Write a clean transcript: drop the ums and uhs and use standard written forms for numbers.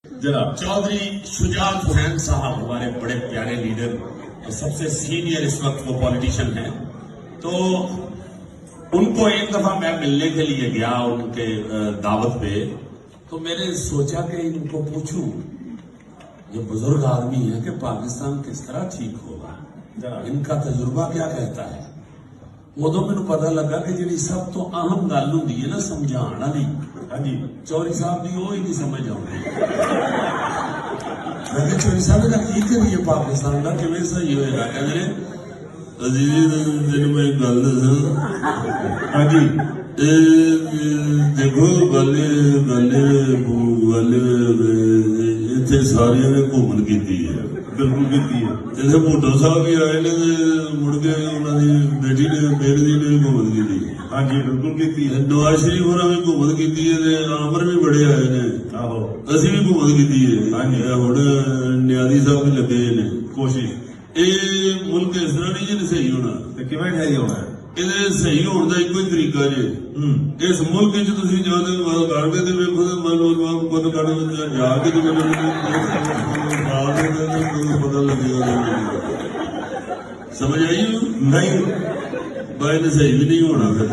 जनाब चौधरी शुजात हुसैन साहब हमारे बड़े प्यारे लीडर, सबसे सीनियर इस वक्त वो पॉलिटिशियन हैं। तो उनको एक दफा मैं मिलने के लिए गया उनके दावत पे, तो मैंने सोचा कि इनको पूछूं, ये बुजुर्ग आदमी है कि पाकिस्तान किस तरह ठीक होगा, इनका तजुर्बा क्या कहता है। उदों मैनू पता लगा कि जी सब तो अहम गल होंदी है ना समझाने वाली, हाँ जी चौधरी साहब की वो ही नहीं समझ आती। मैं चौधरी साहब का की करिए पाकिस्तान का किवें सही होएगा। कहते अजीज तेन मैं गल दसां, हाँ जी देखो गल इतने सारिया ने घूमन की है, बिल्कुल की है। इतने भुट्टो साहब भी आए ने, मुड़ के उन्होंने बेटी ने बेटी ने भी घूमन की। हाँ जी बिल्कुल की है। नवाज शरीफ होर भी घूमन की है, आमर भी बड़े आए ने, आहो असी भी घूमन की है। हाँ जी हुण न्यादी साहब भी लगे ने कोशिश। ये मुल्क इस तरह नहीं जी सही होना, किवें सही होना, ਇਹਦੇ ਸਹੀ ਹੋਣ ਦਾ ਇੱਕੋ ਹੀ ਤਰੀਕਾ ਜੇ। ਇਸ ਮੁਲਕ ਵਿੱਚ ਤੁਸੀਂ ਜਾ ਕੇ ਗਾਰਬੇ ਤੇ ਵੇਖੋ ਤੇ ਮੰਨ ਲਓ ਬੰਦ ਕਰਨ ਜਾ ਕੇ ਤੇ ਪਤਾ ਲੱਗੇਗਾ। ਸਮਝ ਆਈ ਨਹੀਂ ਬਾਈ ਨੇ ਸਹੀ ਵੀ ਨਹੀਂ ਹੋਣਾ ਫਿਰ।